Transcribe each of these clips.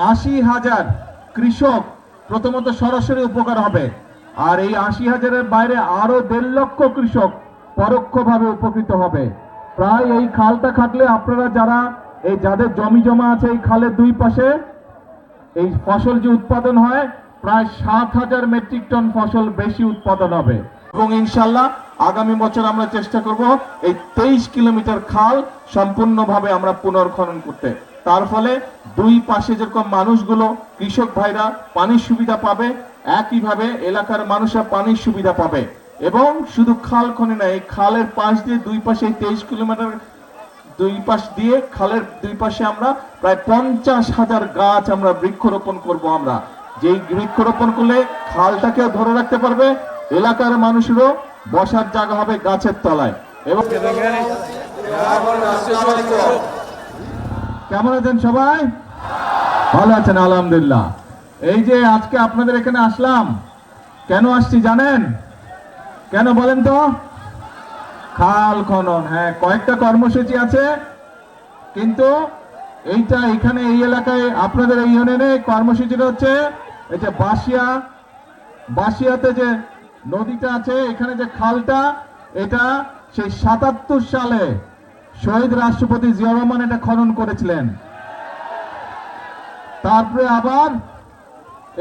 80,000 কৃষক প্রথমত সরাসরি উপকার হবে, আর এই 80,000-এর বাইরে আরো 1.5 লক্ষ কৃষক পরোক্ষভাবে উপকৃত হবে। প্রায় এই খালটা খাটলে আপনারা যারা এই যাদের জমি জমা আছে এই খালের দুই পাশে এই ফসল যে উৎপাদন হয় প্রায় 7,000 মেট্রিক টন ফসল বেশি উৎপাদন হবে। এবং ইনশাল্লাহ আগামী বছর আমরা চেষ্টা করব এই 23 কিলোমিটার খাল সম্পূর্ণভাবে আমরা পুনর্খনন করতে। তার ফলে দুই পাশে যেরকম মানুষগুলো কৃষক ভাইরা পানির সুবিধা পাবে, একইভাবে এলাকার মানুষরা পানির সুবিধা পাবে। এবং শুধু খাল খনে না, এই খালের পাশ দিয়ে দুই পাশে 23 কিলোমিটার দুই পাশ দিয়ে খালের দুই পাশে আমরা প্রায় 50,000 গাছ আমরা বৃক্ষরোপণ করব। আমরা যেই বৃক্ষরোপণ করলে খালটাকেও ধরে রাখতে পারবে, এলাকার মানুষেরও বসার জায়গা হবে গাছের তলায়। এবং কেমন আছেন সবাই? ভালো আছেন? আলহামদুলিল্লাহ। এই যে আজকে আপনাদের এখানে আসলাম, কেন আসছি জানেন? কেন বলেন তো? খাল খনন। হ্যাঁ, কয়েকটা কর্মসূচি আছে, কিন্তু এইটা এখানে এই এলাকায় আপনাদের এই ইউনিয়নে কর্মসূচিটা হচ্ছে এই যে বাসিয়াতে যে নদীটা আছে, এখানে যে খালটা, এটা সেই 77 সালে শহীদ রাষ্ট্রপতি জিয়াউর রহমান এটা খনন করেছিলেন। তারপরে আবার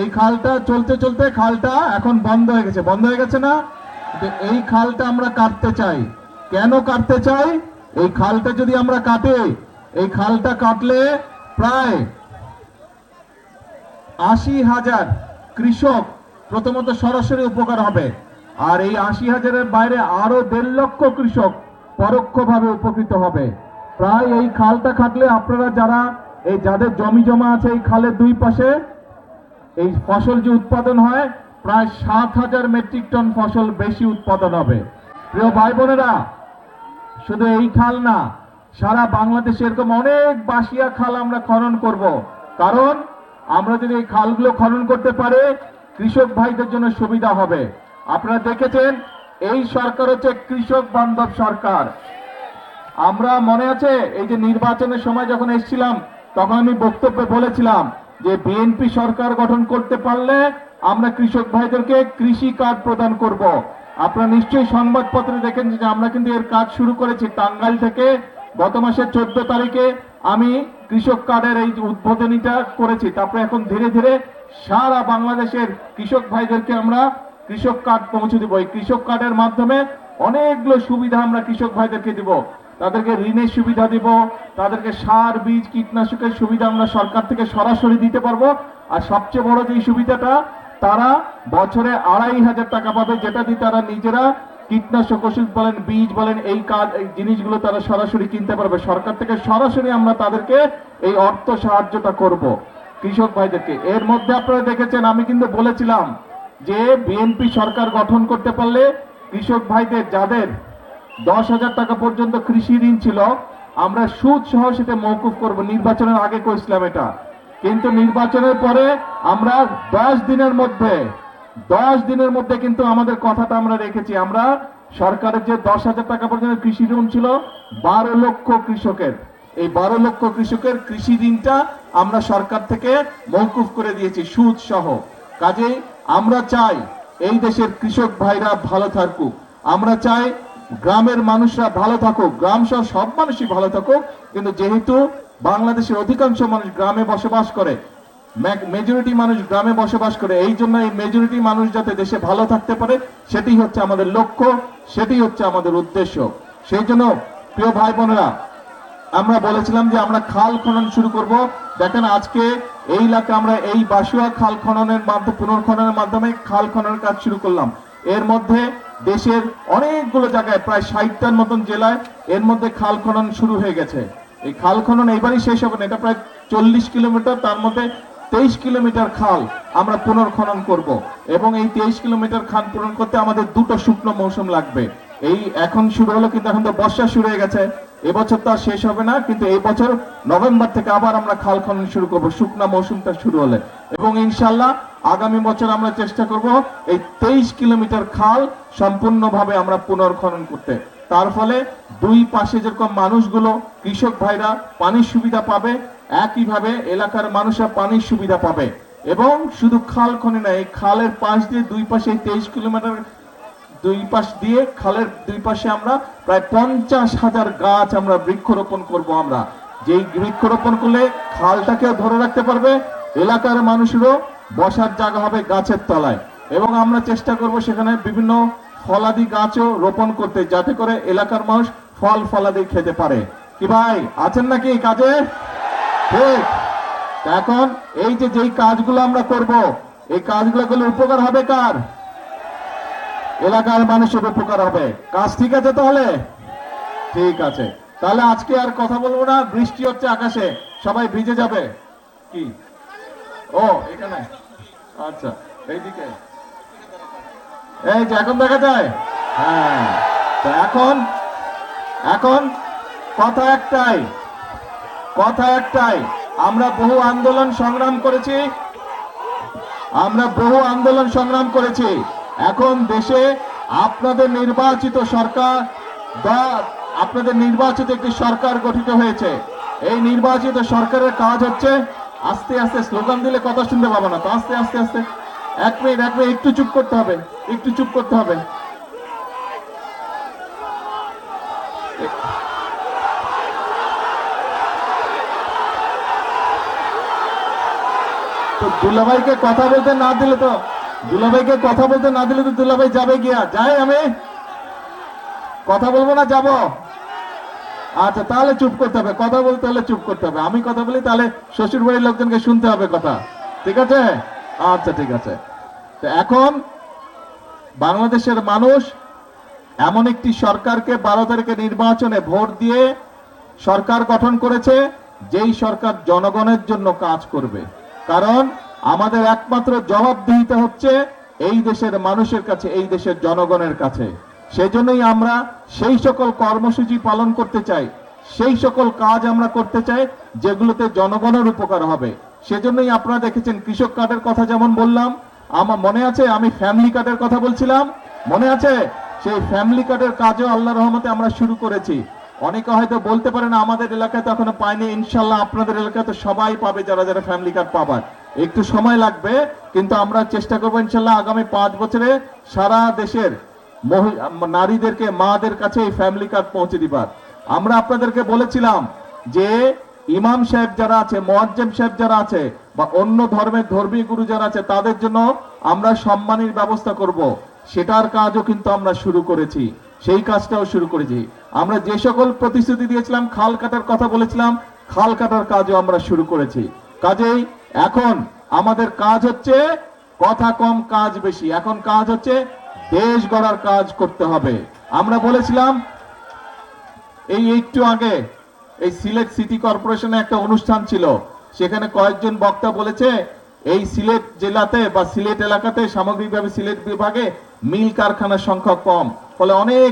এই খালটা চলতে চলতে খালটা এখন বন্ধ হয়ে গেছে। বন্ধ হয়ে গেছে না? এই খালটা আমরা কাটতে চাই। কেন কাটতে চাই? এই খালটা যদি আমরা কাটি, এই খালটা কাটলে প্রায় 80,000 কৃষক প্রথমত সরাসরি উপকার হবে, আর এই 80,000-এর বাইরে আরো 1.5 লক্ষ কৃষক পরোক্ষভাবে উপকৃত হবে। প্রায় এই খালটা খাটলে আপনারা যারা এই যাদের জমি জমা আছে এই খালের দুই পাশে এই ফসল যে উৎপাদন হয় প্রায় 7,000 মেট্রিক টন ফসল বেশি উৎপাদন হবে। প্রিয় ভাই বোনেরা, শুধু এই খাল না, সারা বাংলাদেশে এরকম অনেক বাসিয়া খাল আমরা খনন করব। কারণ আমরা যদি এই খালগুলো খনন করতে পারি, কৃষক ভাইদের জন্য সুবিধা হবে। আপনারা দেখেছেন এই সরকার হচ্ছে কৃষক বান্ধব সরকার। আমরা মনে আছে এই যে নির্বাচনের সময় যখন এসেছিলাম, তখন আমি বক্তব্যে বলেছিলাম যে বিএনপি সরকার গঠন করতে পারলে আমরা কৃষক ভাইদেরকে কৃষি কার্ড প্রদান করব। আপনারা নিশ্চয়ই সংবাদপত্রে দেখেন যে আমরা কিন্তু এর কাজ শুরু করেছি টাঙ্গাইল থেকে। গত মাসের 14 তারিখে আমি কৃষক কার্ডের এই উদ্বোধনীটা করেছি। তারপরে এখন ধীরে ধীরে সারা বাংলাদেশের কৃষক ভাইদেরকে আমরা কৃষক কার্ড পৌঁছে দিব। এই কৃষক কার্ডের মাধ্যমে অনেকগুলো সুবিধা আমরা কৃষক ভাইদেরকে দিব। তাদেরকে ঋণের সুবিধা দিব, তাদেরকে সার বীজ কীটনাশকের সুবিধা আমরা সরকার থেকে সরাসরি দিতে পারবো। আর সবচেয়ে বড় যে সুবিধাটা, তারা বছরে 2,500 টাকা পাবে, যেটা দিয়ে তারা নিজেরা কীটনাশক ওষুধ বলেন, বীজ বলেন, এই জিনিসগুলো তারা সরাসরি কিনতে পারবে। সরকার থেকে সরাসরি আমরা তাদেরকে এই অর্থ সাহায্যটা করব কৃষক ভাইদেরকে। এর মধ্যে আপনারা দেখেছেন আমি কিন্তু বলেছিলাম যে বিএনপি সরকার গঠন করতে পারলে কৃষক ভাইদের যাদের 10,000 টাকা পর্যন্ত কৃষি ঋণ ছিল, আমরা সুদ সহ সেটা মওকুফ করব। নির্বাচনের আগে করেছিলাম এটা, কিন্তু নির্বাচনের পরে আমরা 10 দিনের মধ্যে কিন্তু আমাদের কথাটা আমরা রেখেছি। আমরা সরকারের যে 10,000 টাকা পর্যন্ত কৃষি ঋণ ছিল 12 লক্ষ কৃষকের, এই 12 লক্ষ কৃষকের কৃষি ঋণটা আমরা সরকার থেকে মওকুফ করে দিয়েছি সুদ সহ। কাজেই আমরা চাই এই দেশের কৃষক ভাইরা ভালো থাকুক, আমরা চাই গ্রামের মানুষরা ভালো থাকুক, গ্রাম সহ সব মানুষই ভালো থাকুক। কিন্তু যেহেতু বাংলাদেশের অধিকাংশ মানুষ গ্রামে বসবাস করে, মেজরিটি মানুষ গ্রামে বসবাস করে, এই জন্য এই মেজরিটি মানুষ যাতে দেশে ভালো থাকতে পারে, সেটি হচ্ছে আমাদের লক্ষ্য, সেটি হচ্ছে আমাদের উদ্দেশ্য। সেই জন্য প্রিয় ভাই বোনেরা, আমরা বলেছিলাম যে আমরা খাল খনন শুরু করব। দেখেন আজকে এই এলাকা আমরা এই বাসুয়া খাল খননের মাধ্যমে, পুনর্খননের মাধ্যমে খাল খননের কাজ শুরু করলাম। এর মধ্যে দেশের অনেকগুলো জায়গায় প্রায় 60টার মতন জেলায় এর মধ্যে খাল খনন শুরু হয়ে গেছে। এই খাল খনন এবারই শেষ হবে না, এটা প্রায় 40 কিলোমিটার, তার মধ্যে 23 কিলোমিটার খাল আমরা পুনর্খনন করব। এবং এই 23 কিলোমিটার খাল পূরণ করতে আমাদের 2টো শুকনো মৌসুম লাগবে। এই এখন শুরু হলো, কিন্তু এখন তো বর্ষা শুরু হয়ে গেছে, এবছর তো আর শেষ হবে না, কিন্তু এই বছর নভেম্বর থেকে আবার আমরা খাল খনন শুরু করব শুকনা মৌসুমটা শুরু হলে। এবং ইনশাল্লাহ আগামী বছর আমরা চেষ্টা করব এই 23 কিলোমিটার খাল সম্পূর্ণভাবে আমরা পুনর্খনন করতে। তার ফলে দুই পাশে যেরকম মানুষগুলো কৃষক ভাইরা পানির সুবিধা পাবে, একইভাবে এলাকার মানুষরা পানির সুবিধা পাবে। এবং শুধু খাল খনি না, এই খালের পাশ দিয়ে দুই পাশে 23 কিলোমিটার দুই পাশ দিয়ে খালের দুই পাশে আমরা প্রায় 50,000 গাছ আমরা বৃক্ষরোপণ করব। আমরা যেই বৃক্ষরোপণ করলে খালটাকেও ধরে রাখতে পারবে, এলাকার মানুষেরও বসার জায়গা হবে গাছের তলায়। এবং আমরা চেষ্টা করব সেখানে বিভিন্ন ফলাদি গাছও রোপণ করতে, যাতে করে এলাকার মানুষ ফল ফলাদি খেতে পারে। কি ভাই আছেন নাকি কাজে? ঠিক। এখন এই যে যেই কাজগুলো আমরা করব, এই কাজগুলো করলে উপকার হবে কার? এলাকার মানুষের উপকার হবে। কাজ ঠিক আছে তাহলে? ঠিক আছে, তাহলে আজকে আর কথা বলবো না। বৃষ্টি হচ্ছে আকাশে, সবাই ভিজে যাবে। কি ও এখানে? আচ্ছা, এইদিকে এই যে এখন দেখা যায়। হ্যাঁ, তো এখন এখন কথা একটাই, আমরা বহু আন্দোলন সংগ্রাম করেছি। এখন দেশে আপনাদের নির্বাচিত সরকার আপনাদের নির্বাচিত একটি সরকার গঠিত হয়েছে। এই নির্বাচিত সরকারের কাজ হচ্ছে, আস্তে আস্তে স্লোগান দিলে কথা শুনতে পাবো না তো, আস্তে আস্তে আস্তে এক মিনিট একটু চুপ করতে হবে। তো দুলাভাইকে কথা বলতে না দিলে তো দুলাভাই যাবে গিয়া যাই, আমি কথা বলবো না, যাব? আচ্ছা, তাহলে চুপ করতে হবে। কথা বলতে হলে চুপ করতে হবে। আমি কথা বলি তাহলে শ্বশুর বাড়ির লোকজনকে শুনতে হবে কথা। ঠিক আছে? আচ্ছা, ঠিক আছে। তো এখন বাংলাদেশের মানুষ এমন একটি সরকারকে 12 তারিখে নির্বাচনে ভোট দিয়ে সরকার গঠন করেছে, যেই সরকার জনগণের জন্য কাজ করবে। কারণ আমাদের একমাত্র জবাবদিহিতা হচ্ছে এই দেশের মানুষের কাছে, এই দেশের জনগণের কাছে। সেজন্যই আমরা সেই সকল কর্মসূচি পালন করতে চাই, সেই সকল কাজ আমরা করতে চাই যেগুলোতে জনগণের উপকার হবে। সেজন্যই আপনারা দেখেছেন কৃষক কার্ডের কথা যেমন বললাম, আমার মনে আছে আমি ফ্যামিলি কার্ডের কথা বলছিলাম, মনে আছে? সেই ফ্যামিলি কার্ডের কাজও আল্লাহর রহমতে আমরা শুরু করেছি। অনেকে হয়তো বলতে পারেন আমাদের এলাকায় তো এখনো পাইনি। ইনশাল্লাহ আপনাদের এলাকায় তো সবাই পাবে, যারা যারা ফ্যামিলি কার্ড পাবার। একটু সময় লাগবে, কিন্তু আমরা চেষ্টা করবো ইনশাল্লাহ আগামী 5 বছরে সারা দেশের নারীদেরকে, মাদের কাছে এই ফ্যামিলি কার্ড পৌঁছে দিবার। আমরা আপনাদেরকে বলেছিলাম যে ইমাম সাহেব যারা আছে, মুয়াজ্জিম সাহেব যারা আছে, বা অন্য ধর্মের ধর্মীয় গুরু যারা আছে, তাদের জন্য আমরা সম্মানের ব্যবস্থা করব। সেটার কাজও কিন্তু আমরা শুরু করেছি, সেই কাজটাও শুরু করেছি। আমরা যে সকল প্রতিশ্রুতি দিয়েছিলাম, খাল কাটার কথা বলেছিলাম, খাল কাটার কাজও আমরা শুরু করেছি। কাজেই এখন আমাদের কাজ হচ্ছে কথা কম কাজ বেশি। এখন কাজ হচ্ছে দেশ গড়ার কাজ করতে হবে। আমরা বলেছিলাম এই একটু আগে এই সিলেট সিটি কর্পোরেশনে একটা অনুষ্ঠান ছিল, সেখানে কয়েকজন বক্তা বলেছে এই সিলেট জেলাতে বা সিলেট এলাকাতে সামগ্রিকভাবে সিলেট বিভাগে মিল কারখানার সংখ্যা কম, ফলে অনেক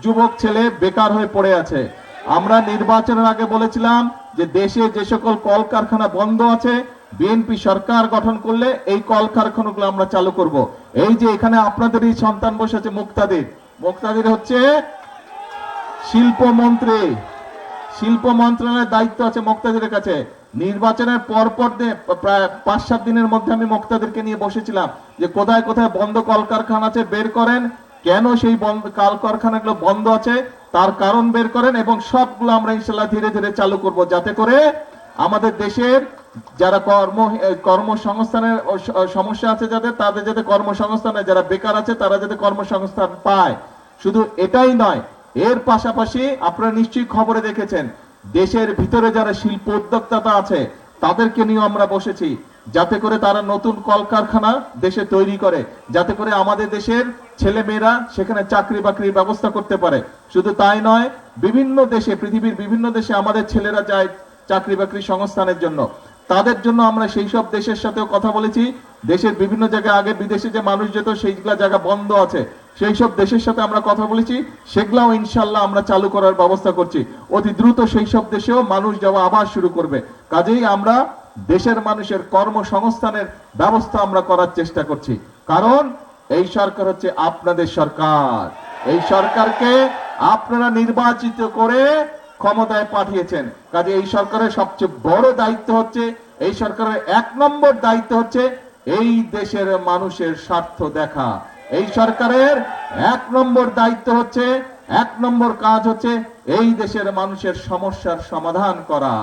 যুবক ছেলে বেকার হয়ে পড়ে আছে। আমরা নির্বাচনের আগে বলেছিলাম যে দেশে যে সকল কলকারখানা বন্ধ আছে, বিএনপি সরকার গঠন করলে এই কলকারখানাগুলো আমরা চালু করব। এই যে এখানে আপনাদেরই সন্তান বসে আছে মুক্তাদির হচ্ছে শিল্পমন্ত্রী, শিল্প মন্ত্রণালয়ের দায়িত্ব আছে মুক্তাদিরের কাছে। নির্বাচনের পরপর প্রায় 5-7 দিনের মধ্যে আমি মুক্তাদিরকে নিয়ে বসেছিলাম যে কোথায় কোথায় বন্ধ কলকারখানা আছে বের করেন, কেন সেই কলকারখানাগুলো বন্ধ আছে তার কারণ বের করেন, এবং সবগুলো আমরা ইনশাল্লাহ ধীরে ধীরে চালু করব, যাতে করে আমাদের দেশের যারা কর্মসংস্থানের সমস্যা আছে তাদের যাতে কর্মসংস্থান, যারা বেকার আছে তারা যাতে কর্মসংস্থান পায়। শুধু এটাই নয়, এর পাশাপাশি আপনারা নিশ্চয়ই খবরে দেখেছেন দেশের ভিতরে যারা শিল্প উদ্যোক্তা আছে তাদেরকে নিয়ে আমরা বসেছি, যাতে করে তারা নতুন কলকারখানা দেশে তৈরি করে, যাতে করে আমাদের দেশের ছেলে মেয়েরা সেখানে চাকরি বাকরির ব্যবস্থা করতে পারে। শুধু তাই নয়, বিভিন্ন দেশে, পৃথিবীর বিভিন্ন দেশে আমাদের ছেলেরা যায় চাকরি বাকরি সংস্থানের জন্য। তাদের জন্য আমরা সেই সব দেশের সাথেও কথা বলেছি। দেশের বিভিন্ন জায়গায় আগে বিদেশে যে মানুষ যেত সেইগুলা জায়গা বন্ধ আছে, সেই সব দেশের সাথে আমরা কথা বলেছি, সেগুলাও ইনশাল্লাহ আমরা চালু করার ব্যবস্থা করছি। অতি দ্রুত সেই সব দেশেও মানুষ যাওয়া আবার শুরু করবে। কাজেই আমরা দেশের মানুষের কর্মসংস্থানের ব্যবস্থা আমরা করার চেষ্টা করছি, কারণ এই সরকার হচ্ছে আপনাদের সরকার। এই সরকারকে আপনারা নির্বাচিত করে ক্ষমতায় পাঠিয়েছেন। কাজে এই সরকারের সবচেয়ে বড় দায়িত্ব হচ্ছে, এই সরকারের 1 নম্বর দায়িত্ব হচ্ছে এই দেশের মানুষের স্বার্থ দেখা। এই সরকারের 1 নম্বর দায়িত্ব হচ্ছে, 1 নম্বর কাজ হচ্ছে এই দেশের মানুষের সমস্যার সমাধান করা।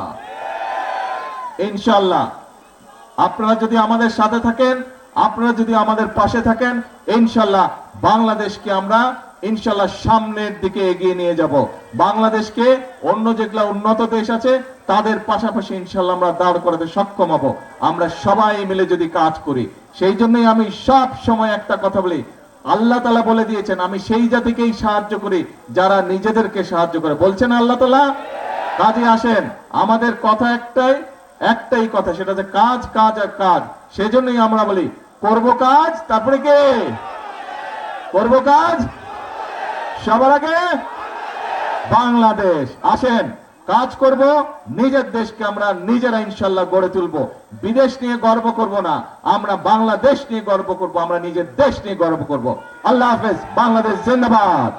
ইনশাআল্লাহ আপনারা যদি আমাদের সাথে থাকেন, আপনারা যদি আমাদের পাশে থাকেন, ইনশাআল্লাহ বাংলাদেশকে আমরা ইনশাআল্লাহ সামনের দিকে এগিয়ে নিয়ে যাব। বাংলাদেশকে অন্য যেগুলা উন্নত দেশ আছে তাদের পাশাপাশি ইনশাআল্লাহ আমরা দাঁড় করাতে সক্ষম হব, আমরা সবাই মিলে যদি কাজ করি। সেই জন্যই আমি সব সময় একটা কথা বলি, আল্লাহ তাআলা বলে দিয়েছেন আমি সেই জাতিকেই সাহায্য করি যারা নিজেদেরকে সাহায্য করে, বলছেন আল্লাহ তাআলা। কাজে আসেন, আমাদের কথা একটাই কথা, সেটা হচ্ছে কাজ কাজ আর কাজ। সেজন্যই আমরা বলি করব কাজ, তারপরে কে করব কাজ, সবার আগে বাংলাদেশ। আসেন কাজ করব, নিজের দেশকে আমরা নিজেরা ইনশাআল্লাহ গড়ে তুলব। বিদেশ নিয়ে গর্ব করব না, আমরা বাংলাদেশ নিয়ে গর্ব করব, আমরা নিজের দেশ নিয়ে গর্ব করব। আল্লাহ হাফেজ, বাংলাদেশ জিন্দাবাদ।